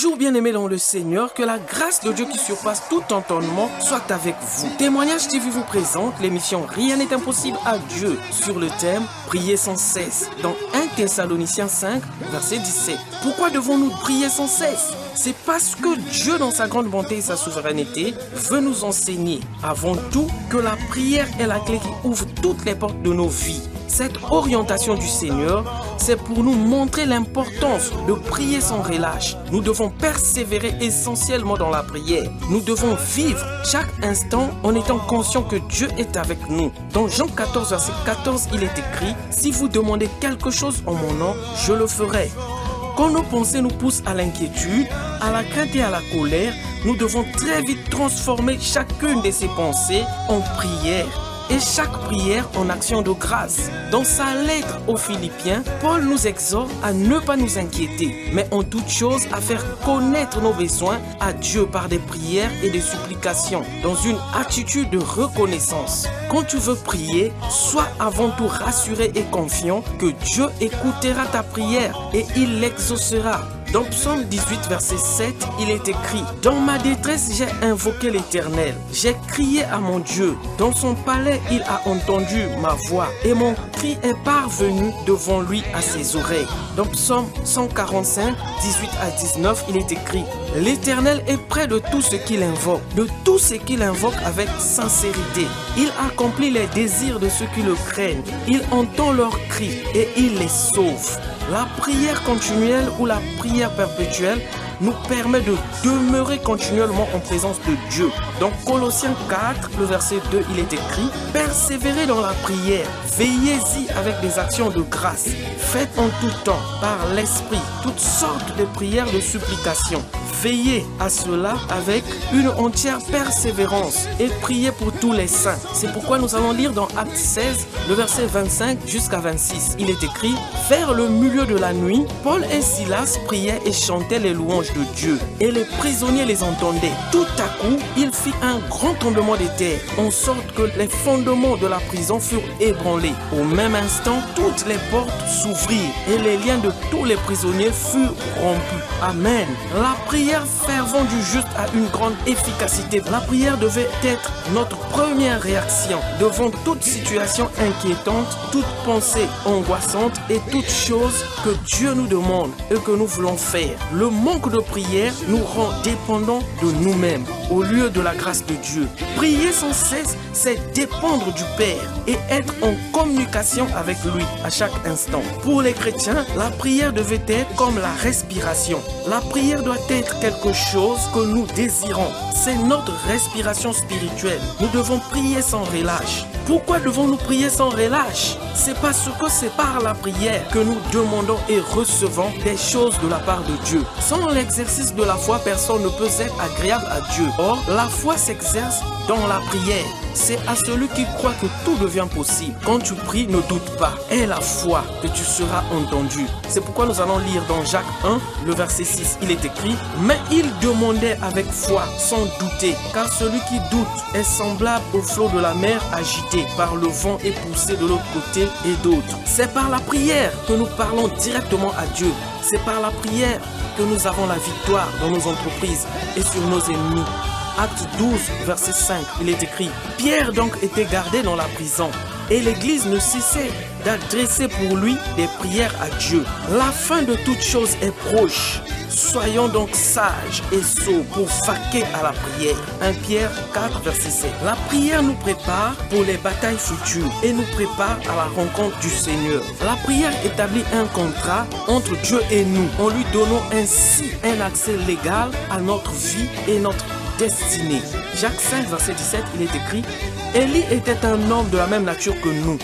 Bonjour bien-aimés dans le Seigneur, que la grâce de Dieu qui surpasse tout entendement soit avec vous. Témoignage TV vous présente l'émission Rien n'est impossible à Dieu sur le thème Prier sans cesse dans 1 Thessaloniciens 5 verset 17. Pourquoi devons-nous prier sans cesse? C'est parce que Dieu dans sa grande bonté et sa souveraineté veut nous enseigner avant tout que la prière est la clé qui ouvre toutes les portes de nos vies. Cette orientation du Seigneur, c'est pour nous montrer l'importance de prier sans relâche. Nous devons persévérer essentiellement dans la prière. Nous devons vivre chaque instant en étant conscients que Dieu est avec nous. Dans Jean 14, verset 14, il est écrit « Si vous demandez quelque chose en mon nom, je le ferai ». Quand nos pensées nous poussent à l'inquiétude, à la crainte et à la colère, nous devons très vite transformer chacune de ces pensées en prière. Et chaque prière en action de grâce. Dans sa lettre aux Philippiens, Paul nous exhorte à ne pas nous inquiéter, mais en toute chose à faire connaître nos besoins à Dieu par des prières et des supplications, dans une attitude de reconnaissance. Quand tu veux prier, sois avant tout rassuré et confiant que Dieu écoutera ta prière et il l'exaucera. Dans Psaume 18, verset 7, il est écrit « Dans ma détresse, j'ai invoqué l'Éternel. J'ai crié à mon Dieu. Dans son palais, il a entendu ma voix. Et mon cri est parvenu devant lui à ses oreilles. » Dans Psaume 145, 18 à 19, il est écrit « L'Éternel est près de tout ce qu'il invoque, de tout ce qu'il invoque avec sincérité. Il accomplit les désirs de ceux qui le craignent. Il entend leurs cris et il les sauve. » La prière continuelle ou la prière perpétuelle nous permet de demeurer continuellement en présence de Dieu. Dans Colossiens 4, le verset 2, il est écrit « Persévérez dans la prière, veillez-y avec des actions de grâce. Faites en tout temps, par l'Esprit, toutes sortes de prières de supplication. Veillez à cela avec une entière persévérance et priez pour tous les saints. » C'est pourquoi nous allons lire dans Actes 16, le verset 25 jusqu'à 26. Il est écrit « Vers le milieu de la nuit, Paul et Silas priaient et chantaient les louanges de Dieu, et les prisonniers les entendaient. Tout à coup, il fit un grand tremblement de terre, en sorte que les fondements de la prison furent ébranlés. Au même instant, toutes les portes s'ouvrirent, et les liens de tous les prisonniers furent rompus. Amen. La prière fervente du juste a une grande efficacité. La prière devait être notre première réaction devant toute situation inquiétante, toute pensée angoissante et toute chose que Dieu nous demande et que nous voulons faire. Le manque de prière nous rend dépendants de nous-mêmes au lieu de la grâce de Dieu. Prier sans cesse, c'est dépendre du Père et être en communication avec lui à chaque instant. Pour les chrétiens, la prière devait être comme la respiration. La prière doit être quelque chose que nous désirons. C'est notre respiration spirituelle. Nous devons prier sans relâche. Pourquoi devons-nous prier sans relâche? C'est parce que c'est par la prière que nous demandons et recevons des choses de la part de Dieu. Sans l'exercice de la foi, personne ne peut être agréable à Dieu. Or, la foi s'exerce dans la prière. C'est à celui qui croit que tout devient possible. Quand tu pries, ne doute pas. Aie la foi que tu seras entendu. C'est pourquoi nous allons lire dans Jacques 1, le verset 6. Il est écrit « Mais il demandait avec foi, sans douter, car celui qui doute est semblable au flot de la mer agité par le vent et poussé de l'autre côté et d'autres. » C'est par la prière que nous parlons directement à Dieu. C'est par la prière que nous avons la victoire dans nos entreprises et sur nos ennemis. Acte 12, verset 5, il est écrit « Pierre donc était gardé dans la prison, et l'Église ne cessait d'adresser pour lui des prières à Dieu. La fin de toute chose est proche. Soyons donc sages et sots pour vaquer à la prière. » 1 Pierre 4, verset 7. La prière nous prépare pour les batailles futures et nous prépare à la rencontre du Seigneur. La prière établit un contrat entre Dieu et nous, en lui donnant ainsi un accès légal à notre vie et notre destinée. Jacques 5, verset 17, il est écrit « Élie était un homme de la même nature que nous.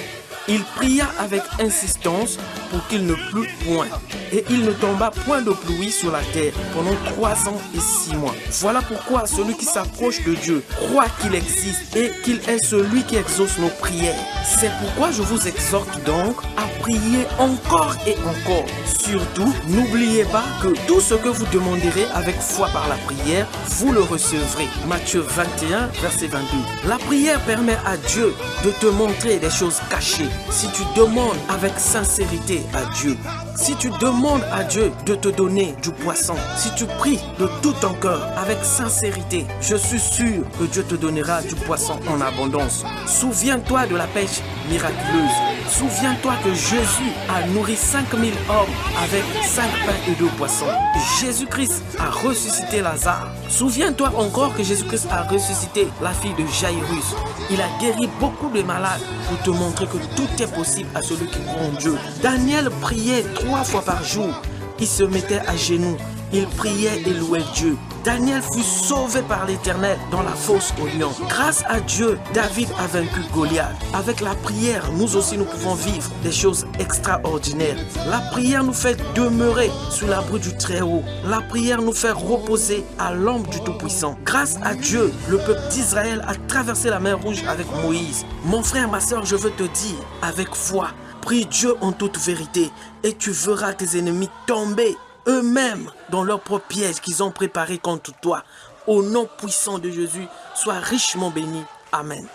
Il pria avec insistance pour qu'il ne plût point. Et il ne tomba point de pluie sur la terre pendant 3 ans et 6 mois. Voilà pourquoi celui qui s'approche de Dieu croit qu'il existe et qu'il est celui qui exauce nos prières. C'est pourquoi je vous exhorte donc à prier encore et encore. Surtout, n'oubliez pas que tout ce que vous demanderez avec foi par la prière, vous le recevrez. Matthieu 21, verset 22. La prière permet à Dieu de te montrer des choses cachées. Si tu demandes avec sincérité à Dieu, Si tu demandes à Dieu de te donner du poisson, si tu pries de tout ton cœur, avec sincérité, je suis sûr que Dieu te donnera du poisson en abondance. Souviens-toi de la pêche miraculeuse. Souviens-toi que Jésus a nourri 5000 hommes avec 5 pains et 2 poissons. Jésus-Christ a ressuscité Lazare. Souviens-toi encore que Jésus-Christ a ressuscité la fille de Jairus. Il a guéri beaucoup de malades pour te montrer que tout est possible à celui qui croit en Dieu. Daniel priait 3 fois par jour. Il se mettait à genoux. Il priait et louait Dieu. Daniel fut sauvé par l'Éternel dans la fosse aux lions. Grâce à Dieu, David a vaincu Goliath. Avec la prière, nous aussi nous pouvons vivre des choses extraordinaires. La prière nous fait demeurer sous l'abri du Très-Haut. La prière nous fait reposer à l'ombre du Tout-Puissant. Grâce à Dieu, le peuple d'Israël a traversé la mer Rouge avec Moïse. Mon frère, ma soeur, je veux te dire, avec foi, prie Dieu en toute vérité et tu verras tes ennemis tomber eux-mêmes dans leurs propres pièges qu'ils ont préparés contre toi. Au nom puissant de Jésus, sois richement béni. Amen.